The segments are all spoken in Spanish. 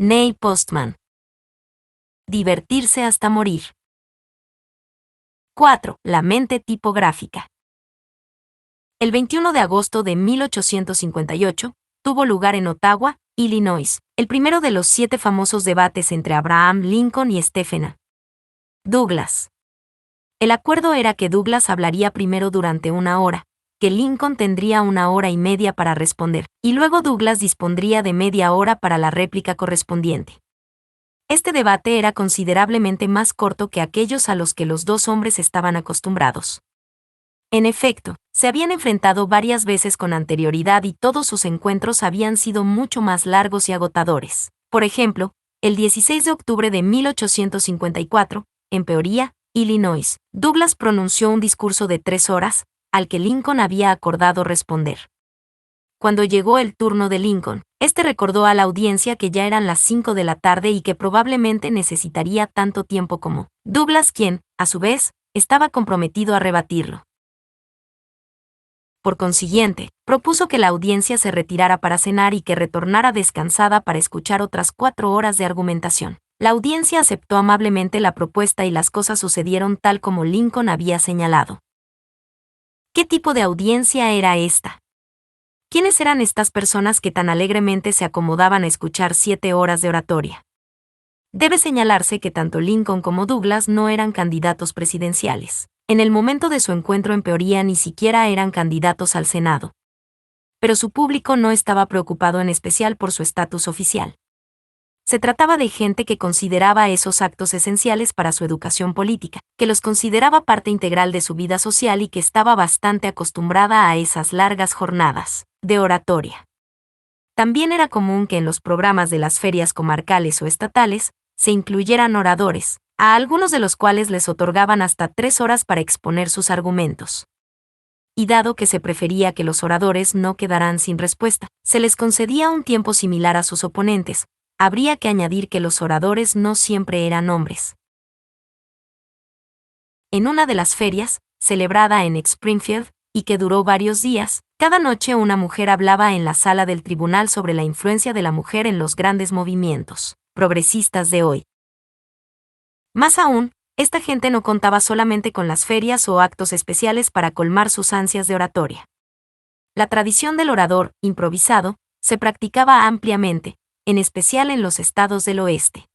Neil Postman. Divertirse hasta morir. 4. La mente tipográfica. El 21 de agosto de 1858, tuvo lugar en Ottawa, Illinois, el primero de los 7 famosos debates entre Abraham Lincoln y Stephen A. Douglas. El acuerdo era que Douglas hablaría primero durante 1 hora, que Lincoln tendría 1 hora y media para responder, y luego Douglas dispondría de media hora para la réplica correspondiente. Este debate era considerablemente más corto que aquellos a los que los dos hombres estaban acostumbrados. En efecto, se habían enfrentado varias veces con anterioridad y todos sus encuentros habían sido mucho más largos y agotadores. Por ejemplo, el 16 de octubre de 1854, en Peoria, Illinois, Douglas pronunció un discurso de 3 horas, al que Lincoln había acordado responder. Cuando llegó el turno de Lincoln, este recordó a la audiencia que ya eran las 5 de la tarde y que probablemente necesitaría tanto tiempo como Douglas, quien, a su vez, estaba comprometido a rebatirlo. Por consiguiente, propuso que la audiencia se retirara para cenar y que retornara descansada para escuchar otras 4 horas de argumentación. La audiencia aceptó amablemente la propuesta y las cosas sucedieron tal como Lincoln había señalado. ¿Qué tipo de audiencia era esta? ¿Quiénes eran estas personas que tan alegremente se acomodaban a escuchar 7 horas de oratoria? Debe señalarse que tanto Lincoln como Douglas no eran candidatos presidenciales. En el momento de su encuentro en Peoria ni siquiera eran candidatos al Senado. Pero su público no estaba preocupado en especial por su estatus oficial. Se trataba de gente que consideraba esos actos esenciales para su educación política, que los consideraba parte integral de su vida social y que estaba bastante acostumbrada a esas largas jornadas de oratoria. También era común que en los programas de las ferias comarcales o estatales se incluyeran oradores, a algunos de los cuales les otorgaban hasta 3 horas para exponer sus argumentos. Y dado que se prefería que los oradores no quedaran sin respuesta, se les concedía un tiempo similar a sus oponentes. Habría que añadir que los oradores no siempre eran hombres. En una de las ferias, celebrada en Springfield, y que duró varios días, cada noche una mujer hablaba en la sala del tribunal sobre la influencia de la mujer en los grandes movimientos progresistas de hoy. Más aún, esta gente no contaba solamente con las ferias o actos especiales para colmar sus ansias de oratoria. La tradición del orador improvisado se practicaba ampliamente, en especial en los estados del oeste.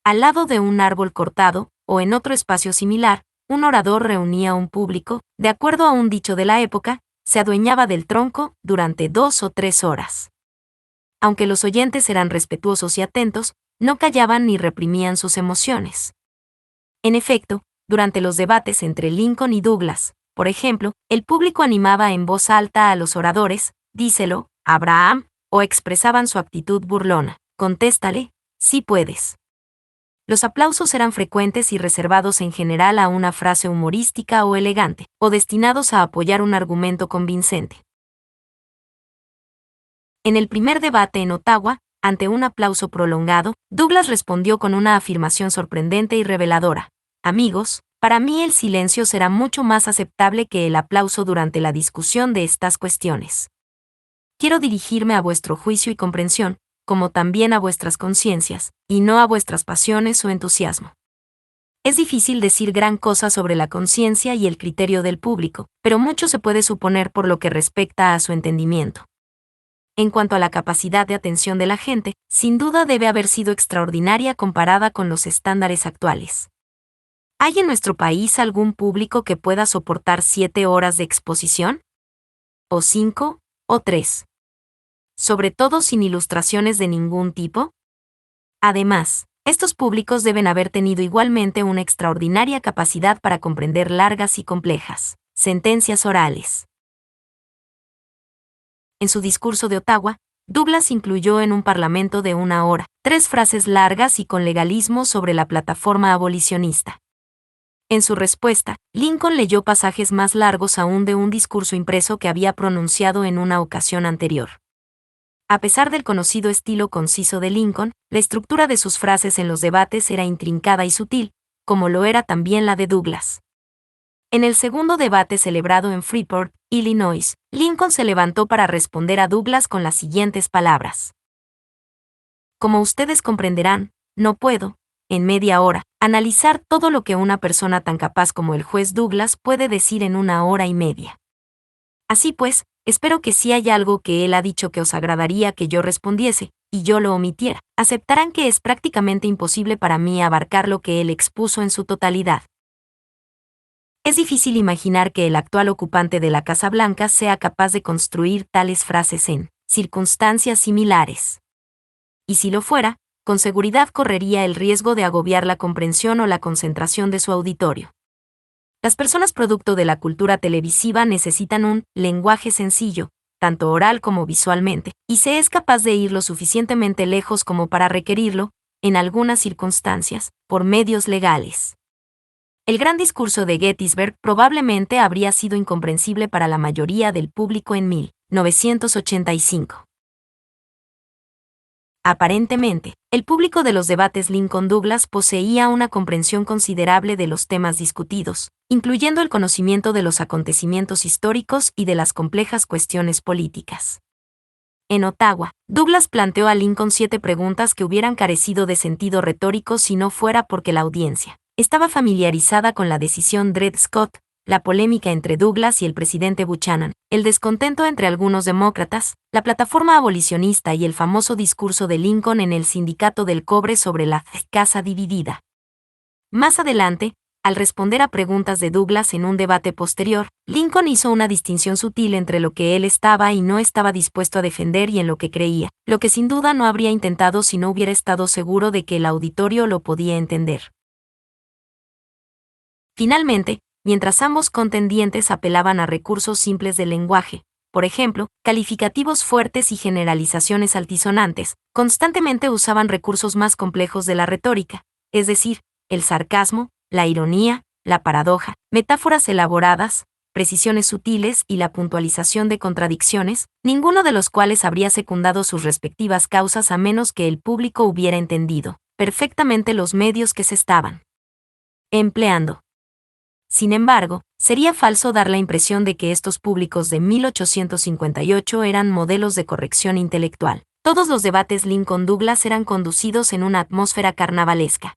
Al lado de un árbol cortado, o en otro espacio similar, un orador reunía a un público, de acuerdo a un dicho de la época, se adueñaba del tronco durante 2 o 3 horas. Aunque los oyentes eran respetuosos y atentos, no callaban ni reprimían sus emociones. En efecto, durante los debates entre Lincoln y Douglas, por ejemplo, el público animaba en voz alta a los oradores, díselo, Abraham, o expresaban su actitud burlona, contéstale, sí puedes. Los aplausos eran frecuentes y reservados en general a una frase humorística o elegante, o destinados a apoyar un argumento convincente. En el primer debate en Ottawa, ante un aplauso prolongado, Douglas respondió con una afirmación sorprendente y reveladora. Amigos, para mí el silencio será mucho más aceptable que el aplauso durante la discusión de estas cuestiones. Quiero dirigirme a vuestro juicio y comprensión, como también a vuestras conciencias, y no a vuestras pasiones o entusiasmo. Es difícil decir gran cosa sobre la conciencia y el criterio del público, pero mucho se puede suponer por lo que respecta a su entendimiento. En cuanto a la capacidad de atención de la gente, sin duda debe haber sido extraordinaria comparada con los estándares actuales. ¿Hay en nuestro país algún público que pueda soportar 7 horas de exposición? ¿O 5? ¿O 3? ¿Sobre todo sin ilustraciones de ningún tipo? Además, estos públicos deben haber tenido igualmente una extraordinaria capacidad para comprender largas y complejas sentencias orales. En su discurso de Ottawa, Douglas incluyó en un parlamento de 1 hora 3 frases largas y con legalismo sobre la plataforma abolicionista. En su respuesta, Lincoln leyó pasajes más largos aún de un discurso impreso que había pronunciado en una ocasión anterior. A pesar del conocido estilo conciso de Lincoln, la estructura de sus frases en los debates era intrincada y sutil, como lo era también la de Douglas. En el segundo debate celebrado en Freeport, Illinois, Lincoln se levantó para responder a Douglas con las siguientes palabras. Como ustedes comprenderán, no puedo, en media hora, analizar todo lo que una persona tan capaz como el juez Douglas puede decir en una hora y media. Así pues, espero que si hay algo que él ha dicho que os agradaría que yo respondiese, y yo lo omitiera, aceptarán que es prácticamente imposible para mí abarcar lo que él expuso en su totalidad. Es difícil imaginar que el actual ocupante de la Casa Blanca sea capaz de construir tales frases en circunstancias similares. Y si lo fuera, con seguridad correría el riesgo de agobiar la comprensión o la concentración de su auditorio. Las personas producto de la cultura televisiva necesitan un lenguaje sencillo, tanto oral como visualmente, y se es capaz de ir lo suficientemente lejos como para requerirlo, en algunas circunstancias, por medios legales. El gran discurso de Gettysburg probablemente habría sido incomprensible para la mayoría del público en 1985. Aparentemente, el público de los debates Lincoln-Douglas poseía una comprensión considerable de los temas discutidos, incluyendo el conocimiento de los acontecimientos históricos y de las complejas cuestiones políticas. En Ottawa, Douglas planteó a Lincoln 7 preguntas que hubieran carecido de sentido retórico si no fuera porque la audiencia estaba familiarizada con la decisión Dred Scott, la polémica entre Douglas y el presidente Buchanan, el descontento entre algunos demócratas, la plataforma abolicionista y el famoso discurso de Lincoln en el Sindicato del Cobre sobre la casa dividida. Más adelante, al responder a preguntas de Douglas en un debate posterior, Lincoln hizo una distinción sutil entre lo que él estaba y no estaba dispuesto a defender y en lo que creía, lo que sin duda no habría intentado si no hubiera estado seguro de que el auditorio lo podía entender. Finalmente, mientras ambos contendientes apelaban a recursos simples del lenguaje, por ejemplo, calificativos fuertes y generalizaciones altisonantes, constantemente usaban recursos más complejos de la retórica, es decir, el sarcasmo, la ironía, la paradoja, metáforas elaboradas, precisiones sutiles y la puntualización de contradicciones, ninguno de los cuales habría secundado sus respectivas causas a menos que el público hubiera entendido perfectamente los medios que se estaban empleando. Sin embargo, sería falso dar la impresión de que estos públicos de 1858 eran modelos de corrección intelectual. Todos los debates Lincoln-Douglas eran conducidos en una atmósfera carnavalesca.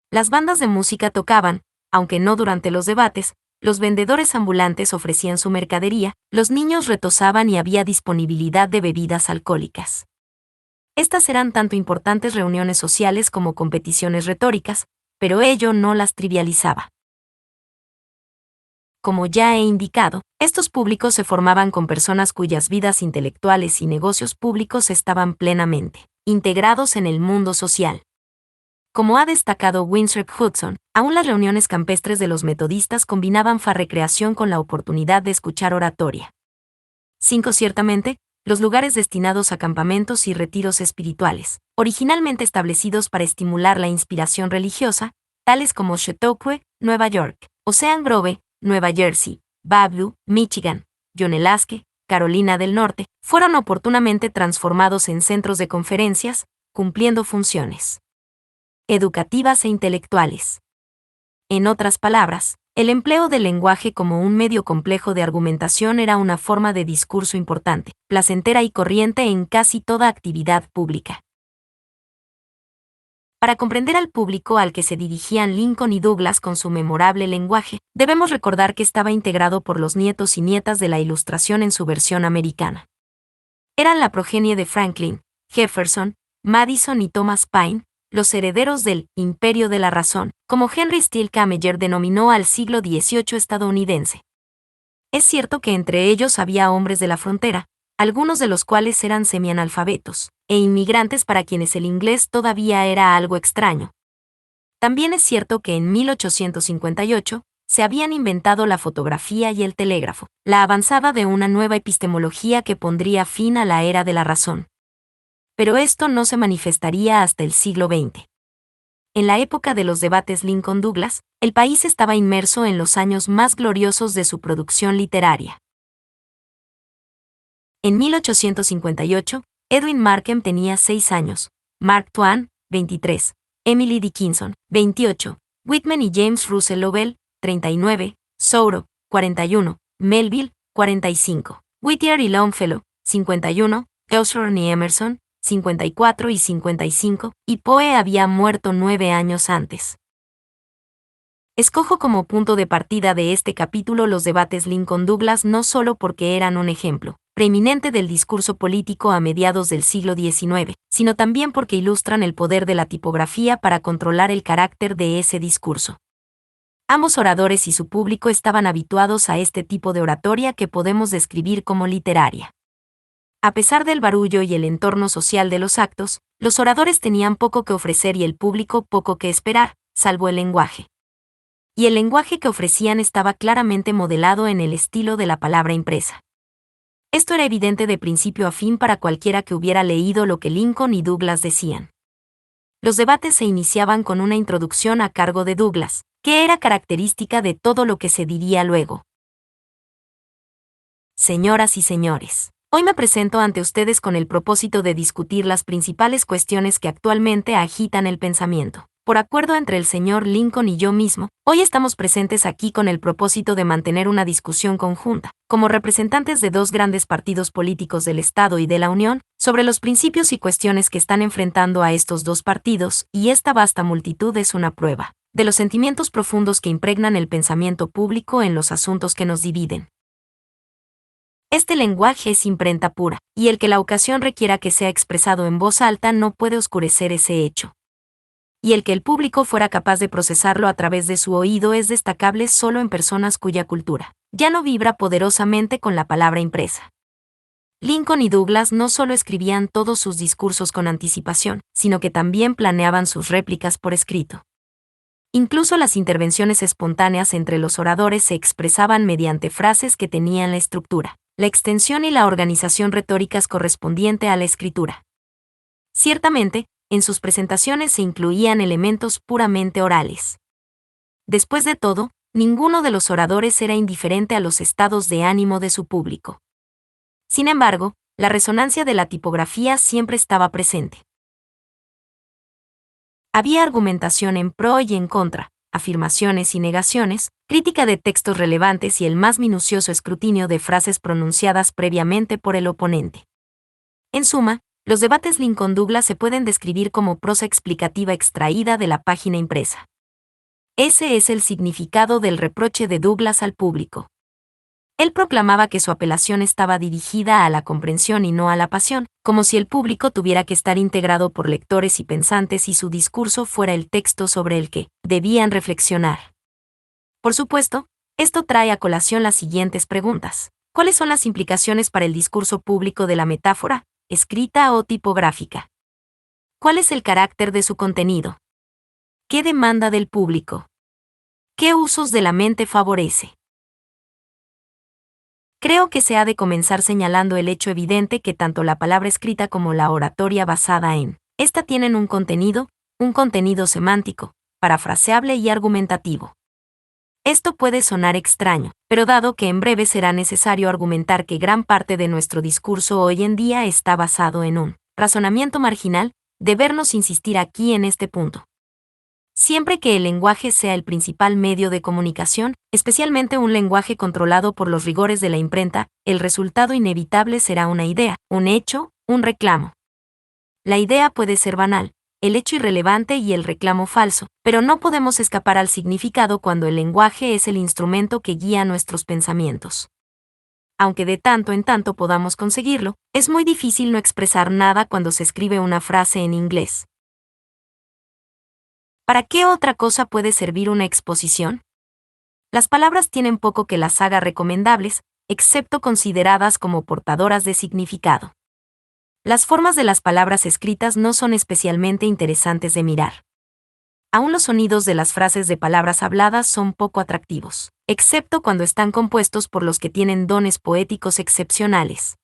Las bandas de música tocaban, aunque no durante los debates, los vendedores ambulantes ofrecían su mercadería, los niños retozaban y había disponibilidad de bebidas alcohólicas. Estas eran tanto importantes reuniones sociales como competiciones retóricas, pero ello no las trivializaba. Como ya he indicado, estos públicos se formaban con personas cuyas vidas intelectuales y negocios públicos estaban plenamente integrados en el mundo social. Como ha destacado Winthrop Hudson, aún las reuniones campestres de los metodistas combinaban recreación con la oportunidad de escuchar oratoria. 5. Ciertamente, los lugares destinados a campamentos y retiros espirituales, originalmente establecidos para estimular la inspiración religiosa, tales como Chautauqua, Nueva York, Ocean Grove, Nueva Jersey, Bablu, Michigan, Yonelaske, Carolina del Norte, fueron oportunamente transformados en centros de conferencias, cumpliendo funciones educativas e intelectuales. En otras palabras, el empleo del lenguaje como un medio complejo de argumentación era una forma de discurso importante, placentera y corriente en casi toda actividad pública. Para comprender al público al que se dirigían Lincoln y Douglas con su memorable lenguaje, debemos recordar que estaba integrado por los nietos y nietas de la Ilustración en su versión americana. Eran la progenie de Franklin, Jefferson, Madison y Thomas Paine, los herederos del «imperio de la razón», como Henry Steele Cameller denominó al siglo XVIII estadounidense. Es cierto que entre ellos había hombres de la frontera, algunos de los cuales eran semianalfabetos, e inmigrantes para quienes el inglés todavía era algo extraño. También es cierto que en 1858 se habían inventado la fotografía y el telégrafo, la avanzada de una nueva epistemología que pondría fin a la era de la razón. Pero esto no se manifestaría hasta el siglo XX. En la época de los debates Lincoln-Douglas, el país estaba inmerso en los años más gloriosos de su producción literaria. En 1858, Edwin Markham tenía 6 años, Mark Twain, 23, Emily Dickinson, 28, Whitman y James Russell Lowell, 39, Thoreau, 41, Melville, 45, Whittier y Longfellow, 51, Hawthorne y Emerson, 54 y 55, y Poe había muerto 9 años antes. Escojo como punto de partida de este capítulo los debates Lincoln-Douglas no solo porque eran un ejemplo preeminente del discurso político a mediados del siglo XIX, sino también porque ilustran el poder de la tipografía para controlar el carácter de ese discurso. Ambos oradores y su público estaban habituados a este tipo de oratoria que podemos describir como literaria. A pesar del barullo y el entorno social de los actos, los oradores tenían poco que ofrecer y el público poco que esperar, salvo el lenguaje. Y el lenguaje que ofrecían estaba claramente modelado en el estilo de la palabra impresa. Esto era evidente de principio a fin para cualquiera que hubiera leído lo que Lincoln y Douglas decían. Los debates se iniciaban con una introducción a cargo de Douglas, que era característica de todo lo que se diría luego. Señoras y señores, hoy me presento ante ustedes con el propósito de discutir las principales cuestiones que actualmente agitan el pensamiento. Por acuerdo entre el señor Lincoln y yo mismo, hoy estamos presentes aquí con el propósito de mantener una discusión conjunta, como representantes de dos grandes partidos políticos del Estado y de la Unión, sobre los principios y cuestiones que están enfrentando a estos dos partidos, y esta vasta multitud es una prueba de los sentimientos profundos que impregnan el pensamiento público en los asuntos que nos dividen. Este lenguaje es imprenta pura, y el que la ocasión requiera que sea expresado en voz alta no puede oscurecer ese hecho. Y el que el público fuera capaz de procesarlo a través de su oído es destacable solo en personas cuya cultura ya no vibra poderosamente con la palabra impresa. Lincoln y Douglas no solo escribían todos sus discursos con anticipación, sino que también planeaban sus réplicas por escrito. Incluso las intervenciones espontáneas entre los oradores se expresaban mediante frases que tenían la estructura, la extensión y la organización retóricas correspondiente a la escritura. Ciertamente, en sus presentaciones se incluían elementos puramente orales. Después de todo, ninguno de los oradores era indiferente a los estados de ánimo de su público. Sin embargo, la resonancia de la tipografía siempre estaba presente. Había argumentación en pro y en contra, afirmaciones y negaciones, crítica de textos relevantes y el más minucioso escrutinio de frases pronunciadas previamente por el oponente. En suma, los debates Lincoln-Douglas se pueden describir como prosa explicativa extraída de la página impresa. Ese es el significado del reproche de Douglas al público. Él proclamaba que su apelación estaba dirigida a la comprensión y no a la pasión, como si el público tuviera que estar integrado por lectores y pensantes y su discurso fuera el texto sobre el que debían reflexionar. Por supuesto, esto trae a colación las siguientes preguntas. ¿Cuáles son las implicaciones para el discurso público de la metáfora, escrita o tipográfica? ¿Cuál es el carácter de su contenido? ¿Qué demanda del público? ¿Qué usos de la mente favorece? Creo que se ha de comenzar señalando el hecho evidente que tanto la palabra escrita como la oratoria basada en esta tienen un contenido semántico, parafraseable y argumentativo. Esto puede sonar extraño, pero dado que en breve será necesario argumentar que gran parte de nuestro discurso hoy en día está basado en un razonamiento marginal, debernos insistir aquí en este punto. Siempre que el lenguaje sea el principal medio de comunicación, especialmente un lenguaje controlado por los rigores de la imprenta, el resultado inevitable será una idea, un hecho, un reclamo. La idea puede ser banal, el hecho irrelevante y el reclamo falso, pero no podemos escapar al significado cuando el lenguaje es el instrumento que guía nuestros pensamientos. Aunque de tanto en tanto podamos conseguirlo, es muy difícil no expresar nada cuando se escribe una frase en inglés. ¿Para qué otra cosa puede servir una exposición? Las palabras tienen poco que las haga recomendables, excepto consideradas como portadoras de significado. Las formas de las palabras escritas no son especialmente interesantes de mirar. Aún los sonidos de las frases de palabras habladas son poco atractivos, excepto cuando están compuestos por los que tienen dones poéticos excepcionales.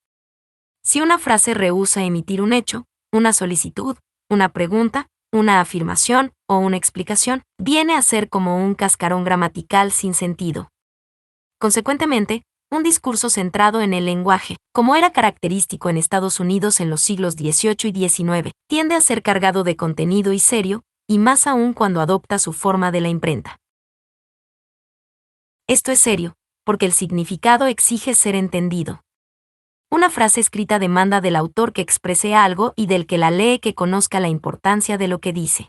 Si una frase rehúsa emitir un hecho, una solicitud, una pregunta, una afirmación o una explicación, viene a ser como un cascarón gramatical sin sentido. Consecuentemente, un discurso centrado en el lenguaje, como era característico en Estados Unidos en los siglos XVIII y XIX, tiende a ser cargado de contenido y serio, y más aún cuando adopta su forma de la imprenta. Esto es serio, porque el significado exige ser entendido. Una frase escrita demanda del autor que exprese algo y del que la lee que conozca la importancia de lo que dice.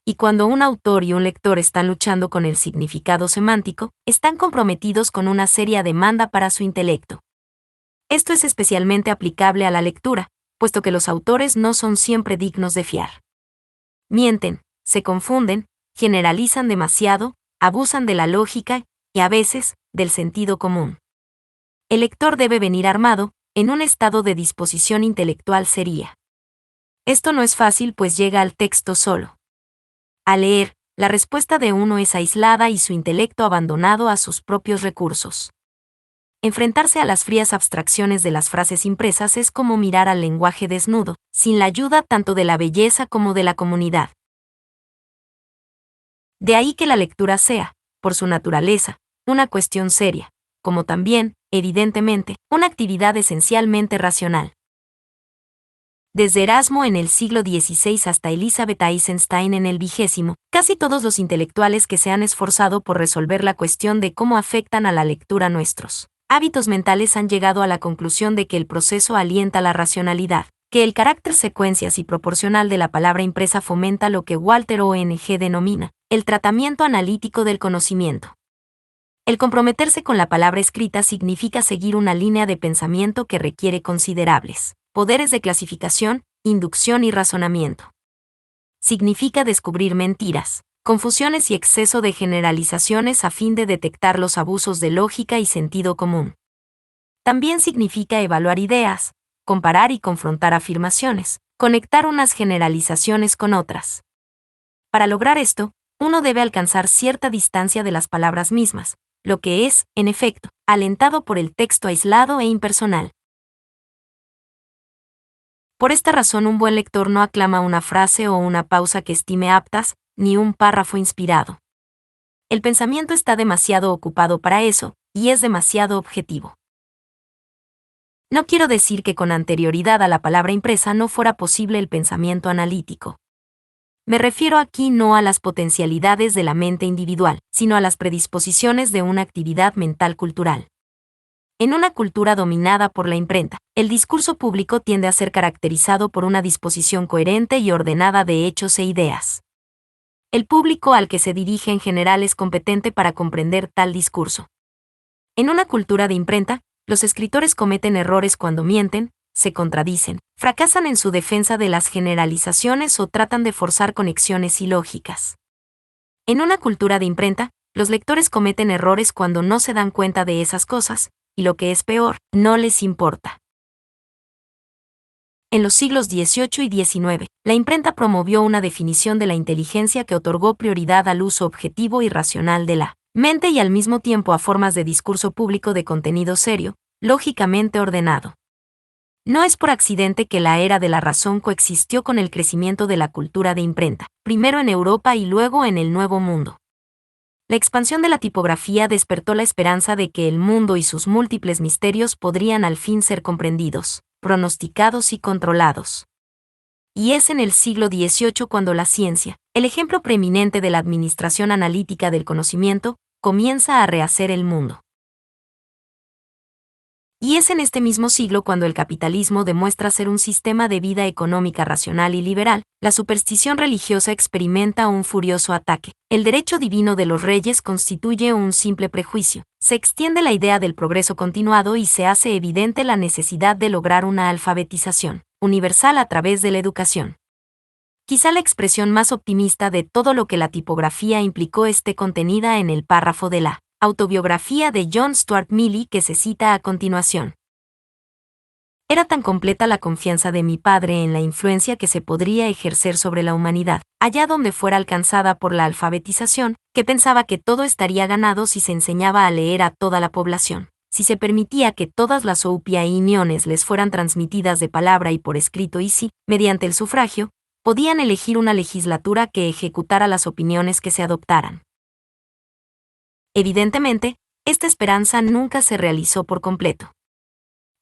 Y cuando un autor y un lector están luchando con el significado semántico, están comprometidos con una seria demanda para su intelecto. Esto es especialmente aplicable a la lectura, puesto que los autores no son siempre dignos de fiar. Mienten, se confunden, generalizan demasiado, abusan de la lógica y a veces, del sentido común. El lector debe venir armado, en un estado de disposición intelectual seria. Esto no es fácil pues llega al texto solo. Al leer, la respuesta de uno es aislada y su intelecto abandonado a sus propios recursos. Enfrentarse a las frías abstracciones de las frases impresas es como mirar al lenguaje desnudo, sin la ayuda tanto de la belleza como de la comunidad. De ahí que la lectura sea, por su naturaleza, una cuestión seria, como también, evidentemente, una actividad esencialmente racional. Desde Erasmo en el siglo XVI hasta Elizabeth Eisenstein en el XX, casi todos los intelectuales que se han esforzado por resolver la cuestión de cómo afectan a la lectura nuestros hábitos mentales han llegado a la conclusión de que el proceso alienta la racionalidad, que el carácter secuencias y proporcional de la palabra impresa fomenta lo que Walter Ong denomina el tratamiento analítico del conocimiento. El comprometerse con la palabra escrita significa seguir una línea de pensamiento que requiere considerables poderes de clasificación, inducción y razonamiento. Significa descubrir mentiras, confusiones y exceso de generalizaciones a fin de detectar los abusos de lógica y sentido común. También significa evaluar ideas, comparar y confrontar afirmaciones, conectar unas generalizaciones con otras. Para lograr esto, uno debe alcanzar cierta distancia de las palabras mismas, lo que es, en efecto, alentado por el texto aislado e impersonal. Por esta razón un buen lector no aclama una frase o una pausa que estime aptas, ni un párrafo inspirado. El pensamiento está demasiado ocupado para eso, y es demasiado objetivo. No quiero decir que con anterioridad a la palabra impresa no fuera posible el pensamiento analítico. Me refiero aquí no a las potencialidades de la mente individual, sino a las predisposiciones de una actividad mental cultural. En una cultura dominada por la imprenta, el discurso público tiende a ser caracterizado por una disposición coherente y ordenada de hechos e ideas. El público al que se dirige en general es competente para comprender tal discurso. En una cultura de imprenta, los escritores cometen errores cuando mienten, se contradicen, fracasan en su defensa de las generalizaciones o tratan de forzar conexiones ilógicas. En una cultura de imprenta, los lectores cometen errores cuando no se dan cuenta de esas cosas, y lo que es peor, no les importa. En los siglos XVIII y XIX, la imprenta promovió una definición de la inteligencia que otorgó prioridad al uso objetivo y racional de la mente y al mismo tiempo a formas de discurso público de contenido serio, lógicamente ordenado. No es por accidente que la era de la razón coexistió con el crecimiento de la cultura de imprenta, primero en Europa y luego en el Nuevo Mundo. La expansión de la tipografía despertó la esperanza de que el mundo y sus múltiples misterios podrían al fin ser comprendidos, pronosticados y controlados. Y es en el siglo XVIII cuando la ciencia, el ejemplo preeminente de la administración analítica del conocimiento, comienza a rehacer el mundo. Y es en este mismo siglo cuando el capitalismo demuestra ser un sistema de vida económica racional y liberal, la superstición religiosa experimenta un furioso ataque, el derecho divino de los reyes constituye un simple prejuicio, se extiende la idea del progreso continuado y se hace evidente la necesidad de lograr una alfabetización universal a través de la educación. Quizá la expresión más optimista de todo lo que la tipografía implicó esté contenida en el párrafo de la autobiografía de John Stuart Mill que se cita a continuación. Era tan completa la confianza de mi padre en la influencia que se podría ejercer sobre la humanidad, allá donde fuera alcanzada por la alfabetización, que pensaba que todo estaría ganado si se enseñaba a leer a toda la población, si se permitía que todas las opiniones les fueran transmitidas de palabra y por escrito y si, mediante el sufragio, podían elegir una legislatura que ejecutara las opiniones que se adoptaran. Evidentemente, esta esperanza nunca se realizó por completo.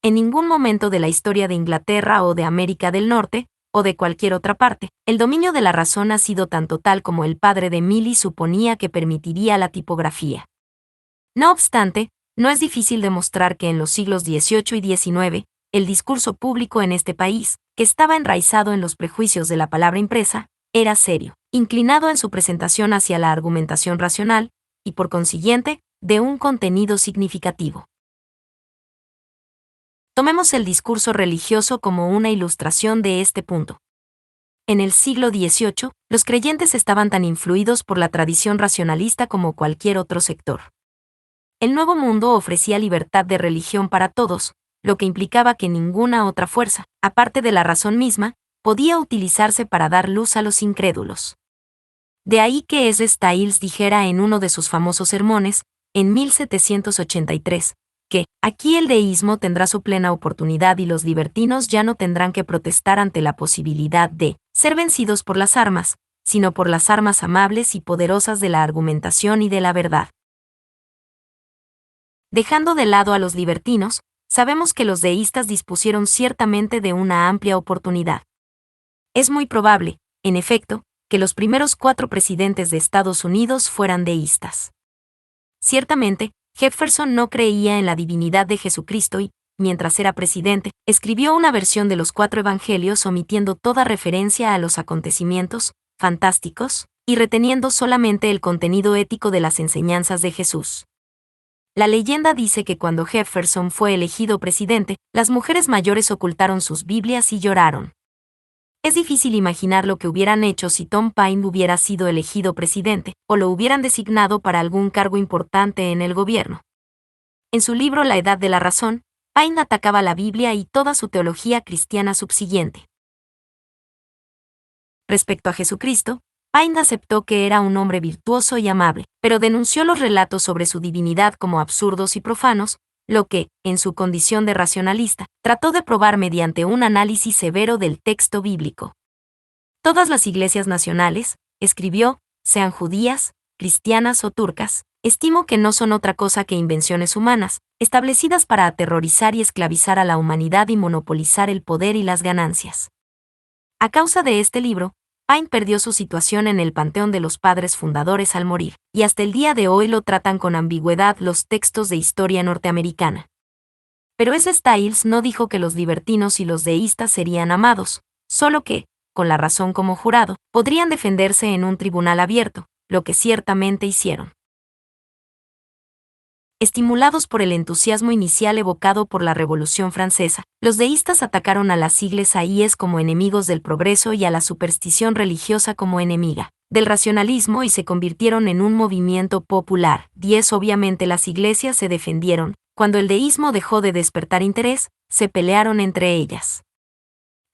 En ningún momento de la historia de Inglaterra o de América del Norte, o de cualquier otra parte, el dominio de la razón ha sido tan total como el padre de Mill suponía que permitiría la tipografía. No obstante, No es difícil demostrar que en los siglos XVIII y XIX, el discurso público en este país, que estaba enraizado en los prejuicios de la palabra impresa, era serio, inclinado en su presentación hacia la argumentación racional, y por consiguiente, de un contenido significativo. Tomemos el discurso religioso como una ilustración de este punto. En el siglo XVIII, los creyentes estaban tan influidos por la tradición racionalista como cualquier otro sector. El Nuevo Mundo ofrecía libertad de religión para todos, lo que implicaba que ninguna otra fuerza, aparte de la razón misma, podía utilizarse para dar luz a los incrédulos. De ahí que S. Stiles dijera en uno de sus famosos sermones, en 1783, que aquí el deísmo tendrá su plena oportunidad y los libertinos ya no tendrán que protestar ante la posibilidad de ser vencidos por las armas, sino por las armas amables y poderosas de la argumentación y de la verdad. Dejando de lado a los libertinos, sabemos que los deístas dispusieron ciertamente de una amplia oportunidad. Es muy probable, en efecto, que los primeros 4 presidentes de Estados Unidos fueran deístas. Ciertamente, Jefferson no creía en la divinidad de Jesucristo y, mientras era presidente, escribió una versión de los 4 evangelios omitiendo toda referencia a los acontecimientos fantásticos y reteniendo solamente el contenido ético de las enseñanzas de Jesús. La leyenda dice que cuando Jefferson fue elegido presidente, las mujeres mayores ocultaron sus Biblias y lloraron. Es difícil imaginar lo que hubieran hecho si Tom Paine hubiera sido elegido presidente, o lo hubieran designado para algún cargo importante en el gobierno. En su libro La Edad de la Razón, Paine atacaba la Biblia y toda su teología cristiana subsiguiente. Respecto a Jesucristo, Paine aceptó que era un hombre virtuoso y amable, pero denunció los relatos sobre su divinidad como absurdos y profanos, lo que, en su condición de racionalista, trató de probar mediante un análisis severo del texto bíblico. Todas las iglesias nacionales, escribió, sean judías, cristianas o turcas, estimo que no son otra cosa que invenciones humanas, establecidas para aterrorizar y esclavizar a la humanidad y monopolizar el poder y las ganancias. A causa de este libro, Paine perdió su situación en el panteón de los padres fundadores al morir, y hasta el día de hoy lo tratan con ambigüedad los textos de historia norteamericana. Pero S. Stiles no dijo que los libertinos y los deístas serían amados, solo que, con la razón como jurado, podrían defenderse en un tribunal abierto, lo que ciertamente hicieron. Estimulados por el entusiasmo inicial evocado por la Revolución Francesa, los deístas atacaron a las siglas IES como enemigos del progreso y a la superstición religiosa como enemiga del racionalismo y se convirtieron en un movimiento popular. Obviamente las iglesias se defendieron. Cuando el deísmo dejó de despertar interés, se pelearon entre ellas.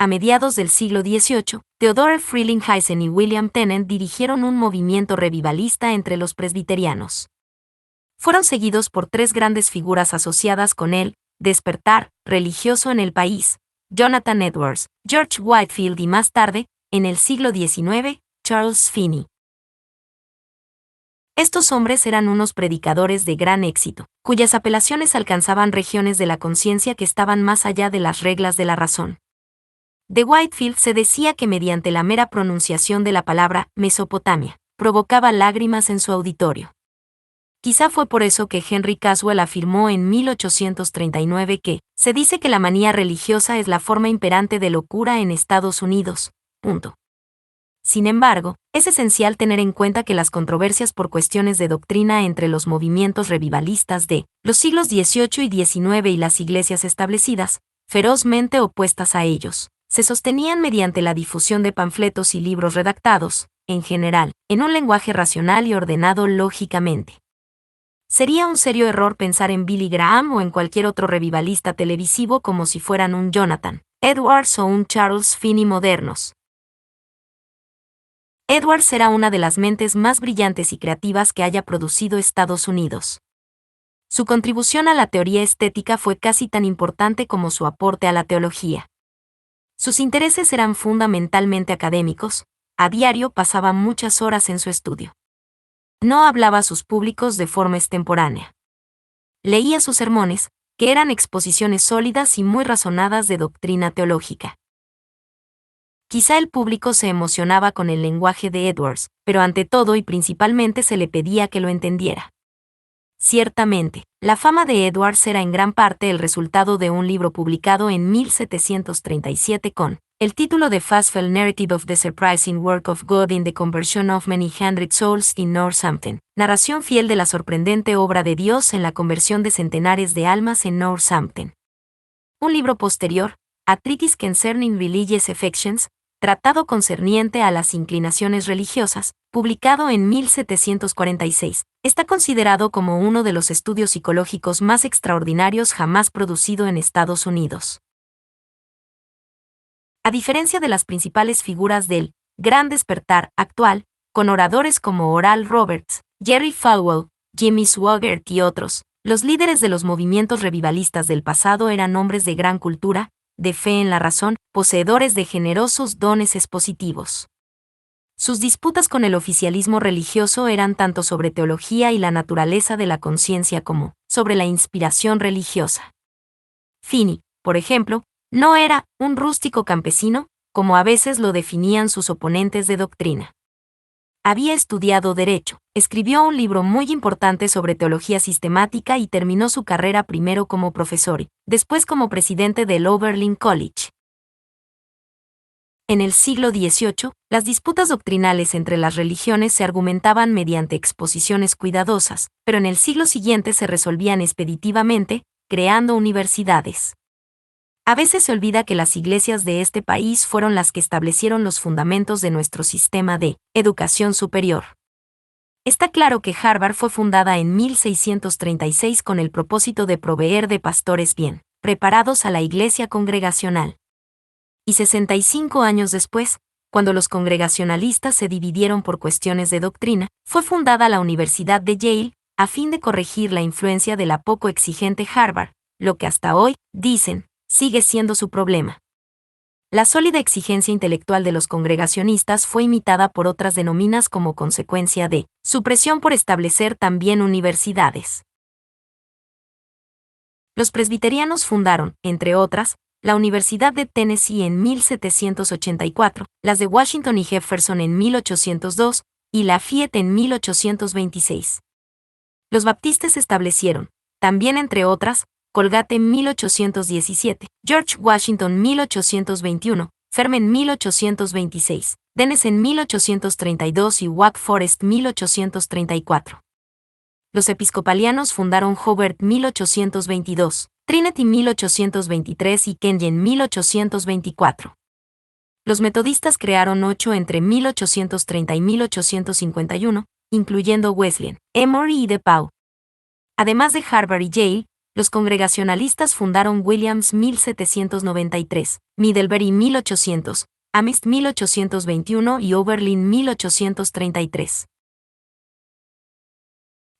A mediados del siglo XVIII, Theodore Frelinghuysen y William Tennant dirigieron un movimiento revivalista entre los presbiterianos. Fueron seguidos por 3 grandes figuras asociadas con el despertar religioso en el país: Jonathan Edwards, George Whitefield y más tarde, en el siglo XIX, Charles Finney. Estos hombres eran unos predicadores de gran éxito, cuyas apelaciones alcanzaban regiones de la conciencia que estaban más allá de las reglas de la razón. De Whitefield se decía que mediante la mera pronunciación de la palabra Mesopotamia, provocaba lágrimas en su auditorio. Quizá fue por eso que Henry Caswell afirmó en 1839 que, se dice que la manía religiosa es la forma imperante de locura en Estados Unidos. Sin embargo, es esencial tener en cuenta que las controversias por cuestiones de doctrina entre los movimientos revivalistas de los siglos XVIII y XIX y las iglesias establecidas, ferozmente opuestas a ellos, se sostenían mediante la difusión de panfletos y libros redactados, en general, en un lenguaje racional y ordenado lógicamente. Sería un serio error pensar en Billy Graham o en cualquier otro revivalista televisivo como si fueran un Jonathan Edwards o un Charles Finney modernos. Edwards era una de las mentes más brillantes y creativas que haya producido Estados Unidos. Su contribución a la teoría estética fue casi tan importante como su aporte a la teología. Sus intereses eran fundamentalmente académicos, a diario pasaba muchas horas en su estudio. No hablaba a sus públicos de forma extemporánea. Leía sus sermones, que eran exposiciones sólidas y muy razonadas de doctrina teológica. Quizá el público se emocionaba con el lenguaje de Edwards, pero ante todo y principalmente se le pedía que lo entendiera. Ciertamente, la fama de Edwards era en gran parte el resultado de un libro publicado en 1737 con el título de Faithful Narrative of the Surprising Work of God in the Conversion of Many Hundred Souls in Northampton, narración fiel de la sorprendente obra de Dios en la conversión de centenares de almas en Northampton. Un libro posterior, A Treatise Concerning Religious Affections, tratado concerniente a las inclinaciones religiosas, publicado en 1746, está considerado como uno de los estudios psicológicos más extraordinarios jamás producido en Estados Unidos. A diferencia de las principales figuras del Gran Despertar actual, con oradores como Oral Roberts, Jerry Falwell, Jimmy Swaggart y otros, los líderes de los movimientos revivalistas del pasado eran hombres de gran cultura, de fe en la razón, poseedores de generosos dones expositivos. Sus disputas con el oficialismo religioso eran tanto sobre teología y la naturaleza de la conciencia como sobre la inspiración religiosa. Finney, por ejemplo, no era un rústico campesino, como a veces lo definían sus oponentes de doctrina. Había estudiado Derecho, escribió un libro muy importante sobre teología sistemática y terminó su carrera primero como profesor y después como presidente del Oberlin College. En el siglo XVIII, las disputas doctrinales entre las religiones se argumentaban mediante exposiciones cuidadosas, pero en el siglo siguiente se resolvían expeditivamente, creando universidades. A veces se olvida que las iglesias de este país fueron las que establecieron los fundamentos de nuestro sistema de educación superior. Está claro que Harvard fue fundada en 1636 con el propósito de proveer de pastores bien preparados a la iglesia congregacional. Y 65 años después, cuando los congregacionalistas se dividieron por cuestiones de doctrina, fue fundada la Universidad de Yale, a fin de corregir la influencia de la poco exigente Harvard, lo que hasta hoy, dicen, sigue siendo su problema. La sólida exigencia intelectual de los congregacionistas fue imitada por otras denominadas como consecuencia de su presión por establecer también universidades. Los presbiterianos fundaron, entre otras, la Universidad de Tennessee en 1784, las de Washington y Jefferson en 1802, y Lafayette en 1826. Los baptistas establecieron, también entre otras, Colgate 1817, George Washington 1821, Fermen 1826, Dennis en 1832 y Wake Forest 1834. Los episcopalianos fundaron Hobart 1822, Trinity 1823 y Kenyon 1824. Los metodistas crearon 8 entre 1830 y 1851, incluyendo Wesleyan, Emory y DePauw. Además de Harvard y Yale, los congregacionalistas fundaron Williams 1793, Middlebury 1800, Amherst 1821 y Oberlin 1833.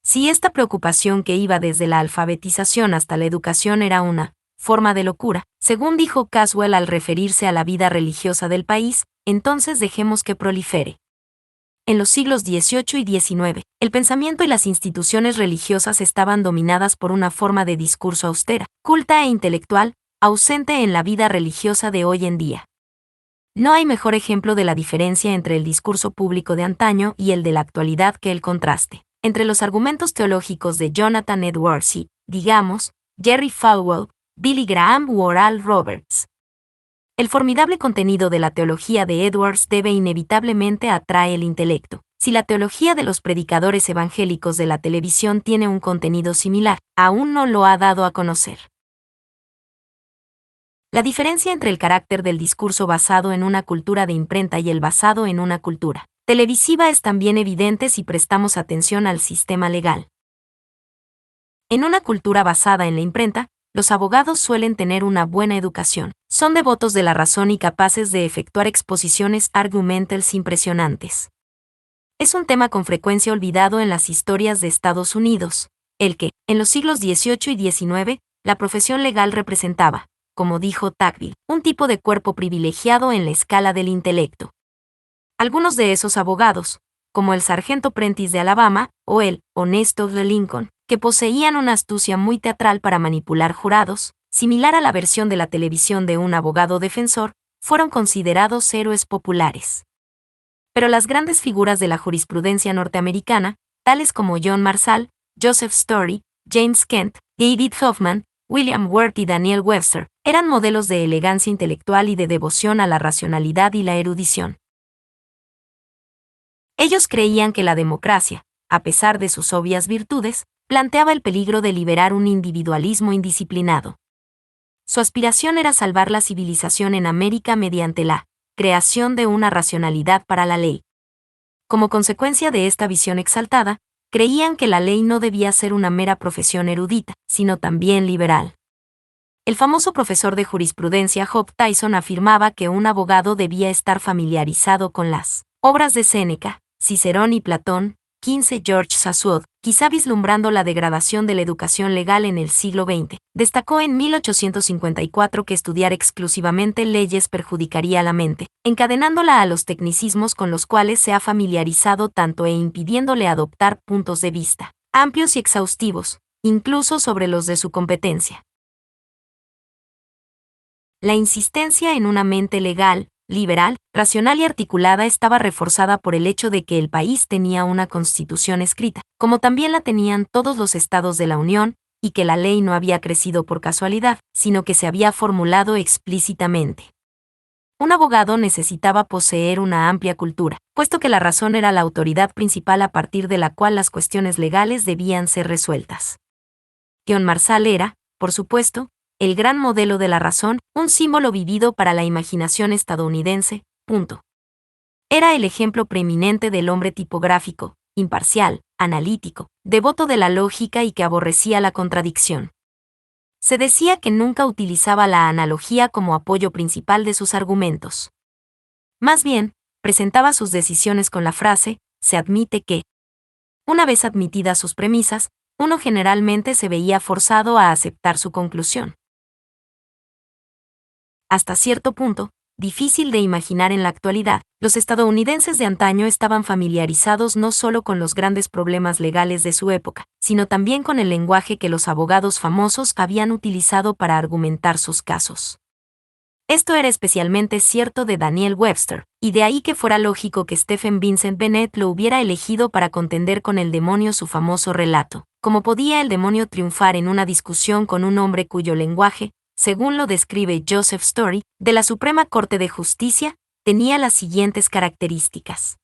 Si esta preocupación que iba desde la alfabetización hasta la educación era una forma de locura, según dijo Caswell al referirse a la vida religiosa del país, entonces dejemos que prolifere. En los siglos XVIII y XIX, el pensamiento y las instituciones religiosas estaban dominadas por una forma de discurso austera, culta e intelectual, ausente en la vida religiosa de hoy en día. No hay mejor ejemplo de la diferencia entre el discurso público de antaño y el de la actualidad que el contraste entre los argumentos teológicos de Jonathan Edwards y, digamos, Jerry Falwell, Billy Graham u Oral Roberts. El formidable contenido de la teología de Edwards debe inevitablemente atraer el intelecto. Si la teología de los predicadores evangélicos de la televisión tiene un contenido similar, aún no lo ha dado a conocer. La diferencia entre el carácter del discurso basado en una cultura de imprenta y el basado en una cultura televisiva es también evidente si prestamos atención al sistema legal. En una cultura basada en la imprenta, los abogados suelen tener una buena educación, son devotos de la razón y capaces de efectuar exposiciones argumentales impresionantes. Es un tema con frecuencia olvidado en las historias de Estados Unidos, el que, en los siglos XVIII y XIX, la profesión legal representaba, como dijo Tocqueville, un tipo de cuerpo privilegiado en la escala del intelecto. Algunos de esos abogados, como el sargento Prentice de Alabama o el honesto de Lincoln, que poseían una astucia muy teatral para manipular jurados, similar a la versión de la televisión de un abogado defensor, fueron considerados héroes populares. Pero las grandes figuras de la jurisprudencia norteamericana, tales como John Marshall, Joseph Story, James Kent, David Hoffman, William Wirt y Daniel Webster, eran modelos de elegancia intelectual y de devoción a la racionalidad y la erudición. Ellos creían que la democracia, a pesar de sus obvias virtudes, planteaba el peligro de liberar un individualismo indisciplinado. Su aspiración era salvar la civilización en América mediante la creación de una racionalidad para la ley. Como consecuencia de esta visión exaltada, creían que la ley no debía ser una mera profesión erudita, sino también liberal. El famoso profesor de jurisprudencia Job Tyson afirmaba que un abogado debía estar familiarizado con las obras de Séneca, Cicerón y Platón. 15 George Sassoon, quizá vislumbrando la degradación de la educación legal en el siglo XX, destacó en 1854 que estudiar exclusivamente leyes perjudicaría a la mente, encadenándola a los tecnicismos con los cuales se ha familiarizado tanto e impidiéndole adoptar puntos de vista amplios y exhaustivos, incluso sobre los de su competencia. La insistencia en una mente legal, liberal, racional y articulada estaba reforzada por el hecho de que el país tenía una constitución escrita, como también la tenían todos los estados de la Unión, y que la ley no había crecido por casualidad, sino que se había formulado explícitamente. Un abogado necesitaba poseer una amplia cultura, puesto que la razón era la autoridad principal a partir de la cual las cuestiones legales debían ser resueltas. John Marshall era, por supuesto, el gran modelo de la razón, un símbolo vivido para la imaginación estadounidense. Era el ejemplo preeminente del hombre tipográfico, imparcial, analítico, devoto de la lógica y que aborrecía la contradicción. Se decía que nunca utilizaba la analogía como apoyo principal de sus argumentos. Más bien, presentaba sus decisiones con la frase, se admite que. Una vez admitidas sus premisas, uno generalmente se veía forzado a aceptar su conclusión. Hasta cierto punto, difícil de imaginar en la actualidad, los estadounidenses de antaño estaban familiarizados no solo con los grandes problemas legales de su época, sino también con el lenguaje que los abogados famosos habían utilizado para argumentar sus casos. Esto era especialmente cierto de Daniel Webster, y de ahí que fuera lógico que Stephen Vincent Bennett lo hubiera elegido para contender con el demonio su famoso relato. ¿Cómo podía el demonio triunfar en una discusión con un hombre cuyo lenguaje, según lo describe Joseph Story, de la Suprema Corte de Justicia, tenía las siguientes características?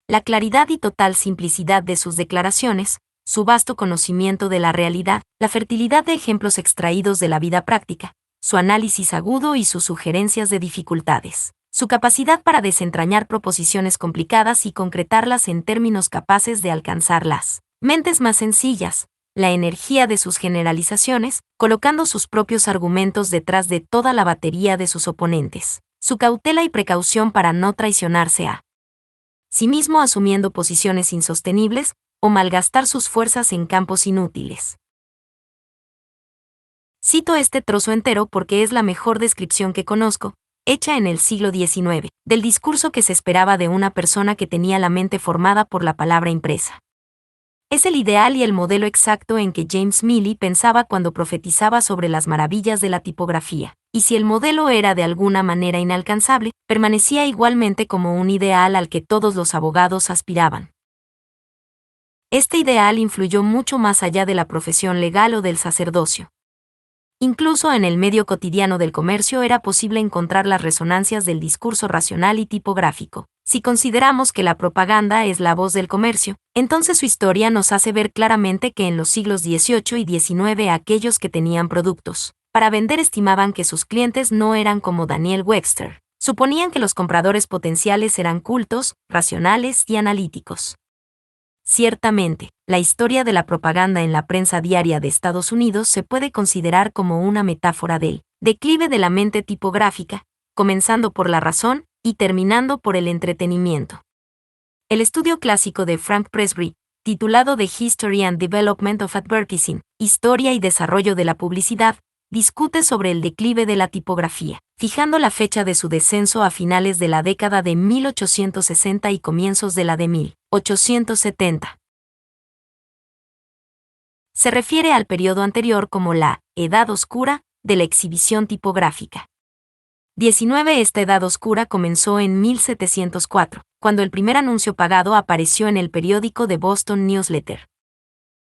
La claridad y total simplicidad de sus declaraciones, su vasto conocimiento de la realidad, la fertilidad de ejemplos extraídos de la vida práctica, su análisis agudo y sus sugerencias de dificultades, su capacidad para desentrañar proposiciones complicadas y concretarlas en términos capaces de alcanzar las mentes más sencillas, la energía de sus generalizaciones, colocando sus propios argumentos detrás de toda la batería de sus oponentes, su cautela y precaución para no traicionarse a sí mismo asumiendo posiciones insostenibles, o malgastar sus fuerzas en campos inútiles. Cito este trozo entero porque es la mejor descripción que conozco, hecha en el siglo XIX, del discurso que se esperaba de una persona que tenía la mente formada por la palabra impresa. Es el ideal y el modelo exacto en que James Mill pensaba cuando profetizaba sobre las maravillas de la tipografía, y si el modelo era de alguna manera inalcanzable, permanecía igualmente como un ideal al que todos los abogados aspiraban. Este ideal influyó mucho más allá de la profesión legal o del sacerdocio. Incluso en el medio cotidiano del comercio era posible encontrar las resonancias del discurso racional y tipográfico. Si consideramos que la propaganda es la voz del comercio, entonces su historia nos hace ver claramente que en los siglos XVIII y XIX aquellos que tenían productos para vender estimaban que sus clientes no eran como Daniel Webster. Suponían que los compradores potenciales eran cultos, racionales y analíticos. Ciertamente, la historia de la propaganda en la prensa diaria de Estados Unidos se puede considerar como una metáfora del declive de la mente tipográfica, comenzando por la razón y terminando por el entretenimiento. El estudio clásico de Frank Presbury, titulado The History and Development of Advertising, Historia y Desarrollo de la Publicidad, discute sobre el declive de la tipografía, fijando la fecha de su descenso a finales de la década de 1860 y comienzos de la de 1870. Se refiere al periodo anterior como la Edad Oscura de la exhibición tipográfica. XIX. Esta edad oscura comenzó en 1704, cuando el primer anuncio pagado apareció en el periódico The Boston Newsletter.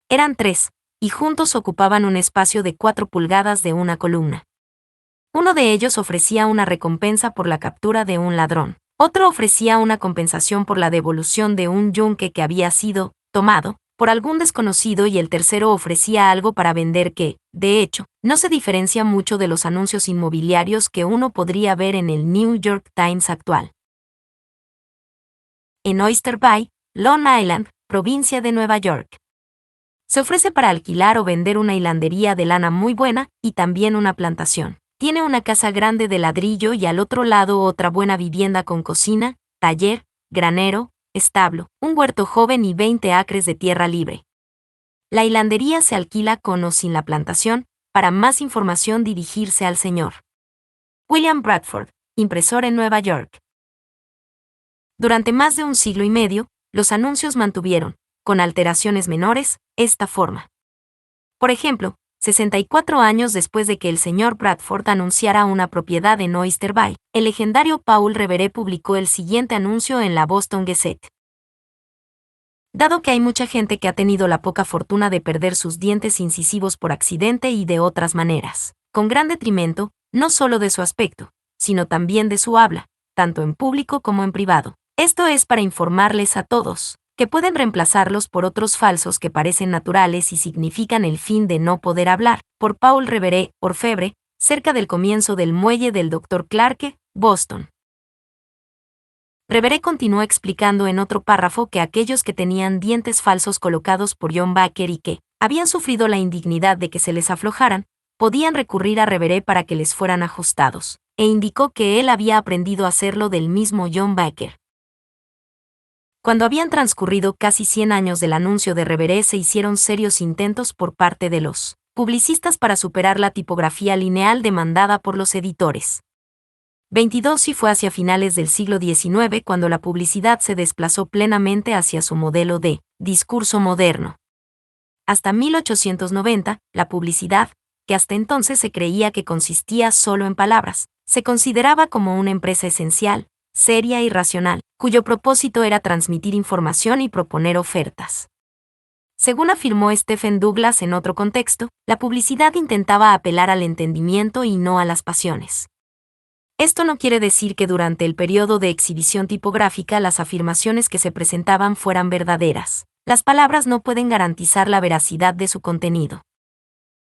Eran 3, y juntos ocupaban un espacio de 4 pulgadas de una columna. Uno de ellos ofrecía una recompensa por la captura de un ladrón, otro ofrecía una compensación por la devolución de un yunque que había sido tomado por algún desconocido, y el tercero ofrecía algo para vender que, de hecho, no se diferencia mucho de los anuncios inmobiliarios que uno podría ver en el New York Times actual. En Oyster Bay, Long Island, provincia de Nueva York. Se ofrece para alquilar o vender una hilandería de lana muy buena y también una plantación. Tiene una casa grande de ladrillo y al otro lado otra buena vivienda con cocina, taller, granero, establo, un huerto joven y 20 acres de tierra libre. La hilandería se alquila con o sin la plantación. Para más información dirigirse al señor William Bradford, impresor en Nueva York. Durante más de un siglo y medio, los anuncios mantuvieron, con alteraciones menores, esta forma. Por ejemplo, 64 años después de que el señor Bradford anunciara una propiedad en Oyster Bay, el legendario Paul Revere publicó el siguiente anuncio en la Boston Gazette. Dado que hay mucha gente que ha tenido la poca fortuna de perder sus dientes incisivos por accidente y de otras maneras, con gran detrimento, no solo de su aspecto, sino también de su habla, tanto en público como en privado. Esto es para informarles a todos, que pueden reemplazarlos por otros falsos que parecen naturales y significan el fin de no poder hablar, por Paul Revere, orfebre, cerca del comienzo del muelle del Dr. Clarke, Boston. Revere continuó explicando en otro párrafo que aquellos que tenían dientes falsos colocados por John Baker y que habían sufrido la indignidad de que se les aflojaran, podían recurrir a Revere para que les fueran ajustados, e indicó que él había aprendido a hacerlo del mismo John Baker. Cuando habían transcurrido casi 100 años del anuncio de Revere, se hicieron serios intentos por parte de los publicistas para superar la tipografía lineal demandada por los editores. 22. Y fue hacia finales del siglo XIX cuando la publicidad se desplazó plenamente hacia su modelo de discurso moderno. Hasta 1890, la publicidad, que hasta entonces se creía que consistía solo en palabras, se consideraba como una empresa esencial, seria y racional, cuyo propósito era transmitir información y proponer ofertas. Según afirmó Stephen Douglas en otro contexto, la publicidad intentaba apelar al entendimiento y no a las pasiones. Esto no quiere decir que durante el periodo de exhibición tipográfica las afirmaciones que se presentaban fueran verdaderas. Las palabras no pueden garantizar la veracidad de su contenido.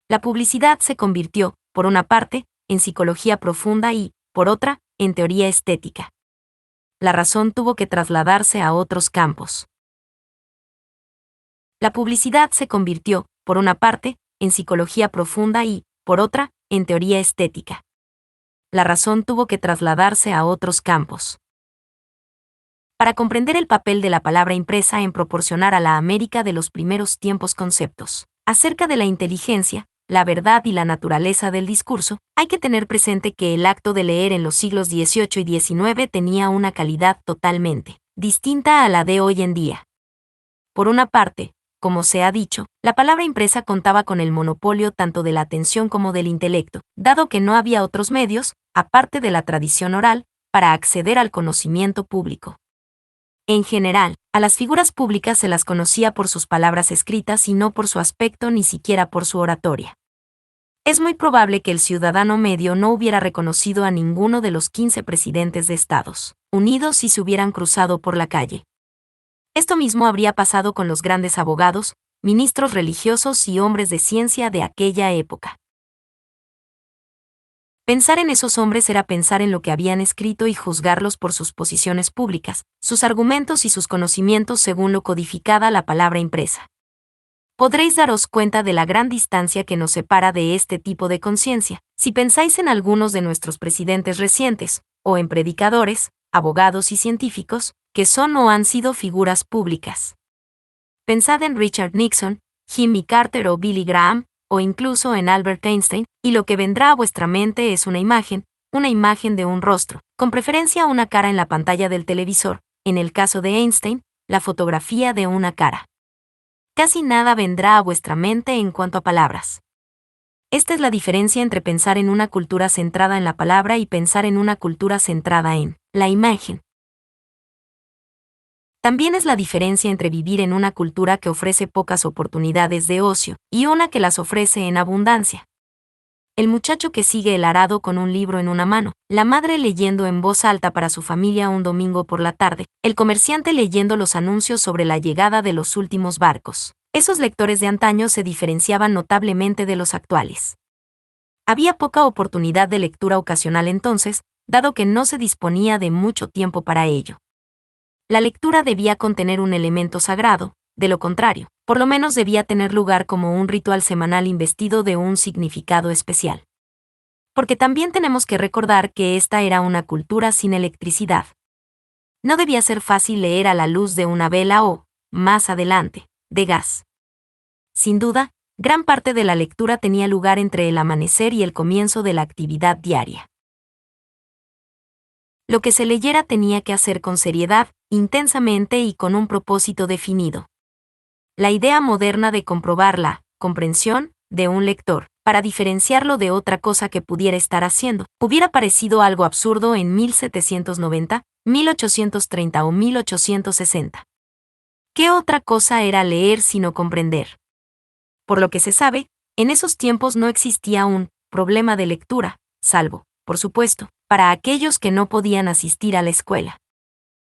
La publicidad se convirtió, por una parte, en psicología profunda y, por otra, en teoría estética. La razón tuvo que trasladarse a otros campos. La publicidad se convirtió, por una parte, en psicología profunda y, por otra, en teoría estética. La razón tuvo que trasladarse a otros campos. Para comprender el papel de la palabra impresa en proporcionar a la América de los primeros tiempos conceptos acerca de la inteligencia, la verdad y la naturaleza del discurso, hay que tener presente que el acto de leer en los siglos XVIII y XIX tenía una calidad totalmente distinta a la de hoy en día. Por una parte, como se ha dicho, la palabra impresa contaba con el monopolio tanto de la atención como del intelecto, dado que no había otros medios, aparte de la tradición oral, para acceder al conocimiento público. En general, a las figuras públicas se las conocía por sus palabras escritas y no por su aspecto ni siquiera por su oratoria. Es muy probable que el ciudadano medio no hubiera reconocido a ninguno de los 15 presidentes de Estados Unidos si se hubieran cruzado por la calle. Esto mismo habría pasado con los grandes abogados, ministros religiosos y hombres de ciencia de aquella época. Pensar en esos hombres era pensar en lo que habían escrito y juzgarlos por sus posiciones públicas, sus argumentos y sus conocimientos según lo codificada la palabra impresa. Podréis daros cuenta de la gran distancia que nos separa de este tipo de conciencia, si pensáis en algunos de nuestros presidentes recientes, o en predicadores, abogados y científicos, que son o han sido figuras públicas. Pensad en Richard Nixon, Jimmy Carter o Billy Graham, o incluso en Albert Einstein, y lo que vendrá a vuestra mente es una imagen de un rostro, con preferencia una cara en la pantalla del televisor, en el caso de Einstein, la fotografía de una cara. Casi nada vendrá a vuestra mente en cuanto a palabras. Esta es la diferencia entre pensar en una cultura centrada en la palabra y pensar en una cultura centrada en la imagen. También es la diferencia entre vivir en una cultura que ofrece pocas oportunidades de ocio y una que las ofrece en abundancia. El muchacho que sigue el arado con un libro en una mano, la madre leyendo en voz alta para su familia un domingo por la tarde, el comerciante leyendo los anuncios sobre la llegada de los últimos barcos. Esos lectores de antaño se diferenciaban notablemente de los actuales. Había poca oportunidad de lectura ocasional entonces, dado que no se disponía de mucho tiempo para ello. La lectura debía contener un elemento sagrado, de lo contrario, por lo menos debía tener lugar como un ritual semanal investido de un significado especial. Porque también tenemos que recordar que esta era una cultura sin electricidad. No debía ser fácil leer a la luz de una vela o, más adelante, de gas. Sin duda, gran parte de la lectura tenía lugar entre el amanecer y el comienzo de la actividad diaria. Lo que se leyera tenía que hacer con seriedad, intensamente y con un propósito definido. La idea moderna de comprobar la comprensión de un lector, para diferenciarlo de otra cosa que pudiera estar haciendo, hubiera parecido algo absurdo en 1790, 1830 o 1860. ¿Qué otra cosa era leer sino comprender? Por lo que se sabe, en esos tiempos no existía un problema de lectura, salvo, por supuesto, para aquellos que no podían asistir a la escuela.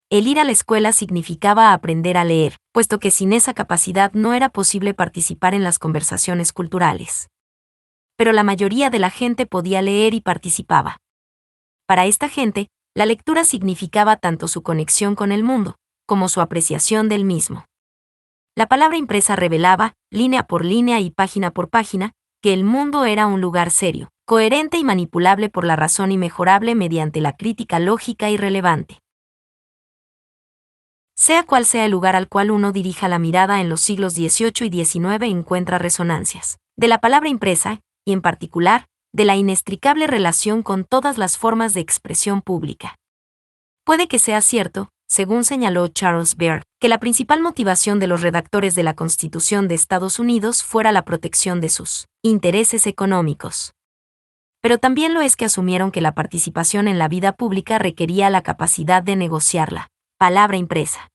El ir a la escuela significaba aprender a leer, puesto que sin esa capacidad no era posible participar en las conversaciones culturales. Pero la mayoría de la gente podía leer y participaba. Para esta gente, la lectura significaba tanto su conexión con el mundo, como su apreciación del mismo. La palabra impresa revelaba, línea por línea y página por página, que el mundo era un lugar serio, coherente y manipulable por la razón y mejorable mediante la crítica lógica y relevante. Sea cual sea el lugar al cual uno dirija la mirada en los siglos XVIII y XIX encuentra resonancias de la palabra impresa, y en particular, de la inextricable relación con todas las formas de expresión pública. Puede que sea cierto, según señaló Charles Baird, que la principal motivación de los redactores de la Constitución de Estados Unidos fuera la protección de sus intereses económicos. Pero también lo es que asumieron que la participación en la vida pública requería la capacidad de negociar la palabra impresa.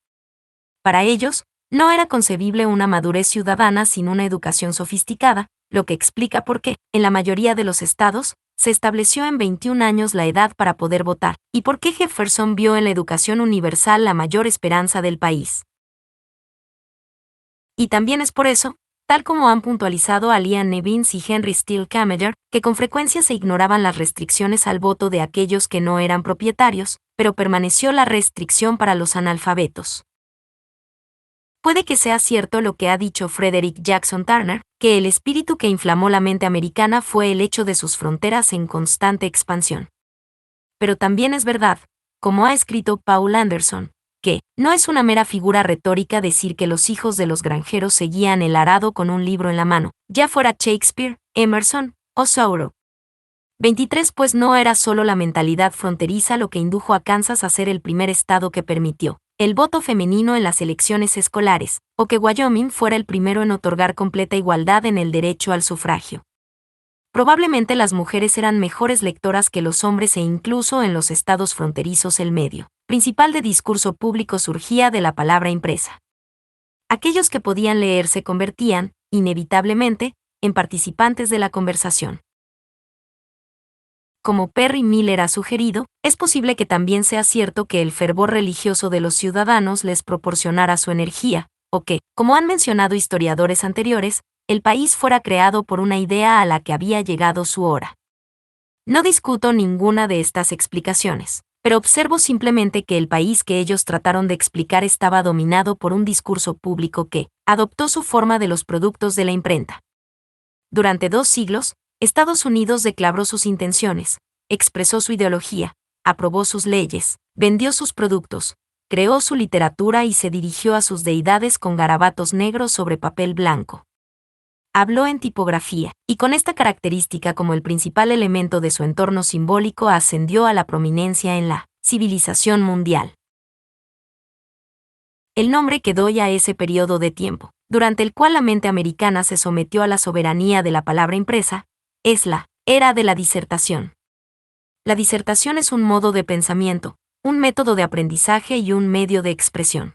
Para ellos, no era concebible una madurez ciudadana sin una educación sofisticada, lo que explica por qué, en la mayoría de los estados, se estableció en 21 años la edad para poder votar, y por qué Jefferson vio en la educación universal la mayor esperanza del país. Y también es por eso, tal como han puntualizado Alian Nevins y Henry Steele Cameller, que con frecuencia se ignoraban las restricciones al voto de aquellos que no eran propietarios, pero permaneció la restricción para los analfabetos. Puede que sea cierto lo que ha dicho Frederick Jackson Turner, que el espíritu que inflamó la mente americana fue el hecho de sus fronteras en constante expansión. Pero también es verdad, como ha escrito Paul Anderson, que no es una mera figura retórica decir que los hijos de los granjeros seguían el arado con un libro en la mano, ya fuera Shakespeare, Emerson o Thoreau. 23 Pues no era solo la mentalidad fronteriza lo que indujo a Kansas a ser el primer estado que permitió el voto femenino en las elecciones escolares, o que Wyoming fuera el primero en otorgar completa igualdad en el derecho al sufragio. Probablemente las mujeres eran mejores lectoras que los hombres e incluso en los estados fronterizos el medio principal de discurso público surgía de la palabra impresa. Aquellos que podían leer se convertían, inevitablemente, en participantes de la conversación. Como Perry Miller ha sugerido, es posible que también sea cierto que el fervor religioso de los ciudadanos les proporcionara su energía, o que, como han mencionado historiadores anteriores, el país fuera creado por una idea a la que había llegado su hora. No discuto ninguna de estas explicaciones, pero observo simplemente que el país que ellos trataron de explicar estaba dominado por un discurso público que adoptó su forma de los productos de la imprenta. Durante 2 siglos, Estados Unidos declaró sus intenciones, expresó su ideología, aprobó sus leyes, vendió sus productos, creó su literatura y se dirigió a sus deidades con garabatos negros sobre papel blanco. Habló en tipografía, y con esta característica como el principal elemento de su entorno simbólico ascendió a la prominencia en la civilización mundial. El nombre que doy a ese periodo de tiempo, durante el cual la mente americana se sometió a la soberanía de la palabra impresa, es la era de la disertación. La disertación es un modo de pensamiento, un método de aprendizaje y un medio de expresión.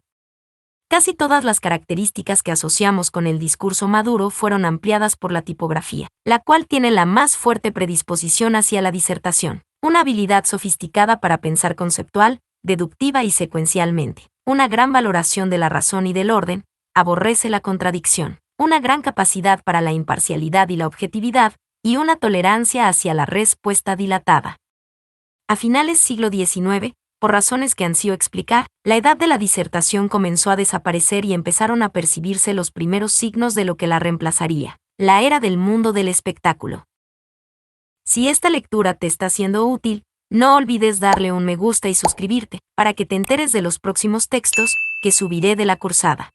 Casi todas las características que asociamos con el discurso maduro fueron ampliadas por la tipografía, la cual tiene la más fuerte predisposición hacia la disertación, una habilidad sofisticada para pensar conceptual, deductiva y secuencialmente, una gran valoración de la razón y del orden, aborrece la contradicción, una gran capacidad para la imparcialidad y la objetividad, y una tolerancia hacia la respuesta dilatada. A finales siglo XIX, por razones que ansío explicar, la edad de la disertación comenzó a desaparecer y empezaron a percibirse los primeros signos de lo que la reemplazaría, la era del mundo del espectáculo. Si esta lectura te está siendo útil, no olvides darle un me gusta y suscribirte, para que te enteres de los próximos textos que subiré de la cursada.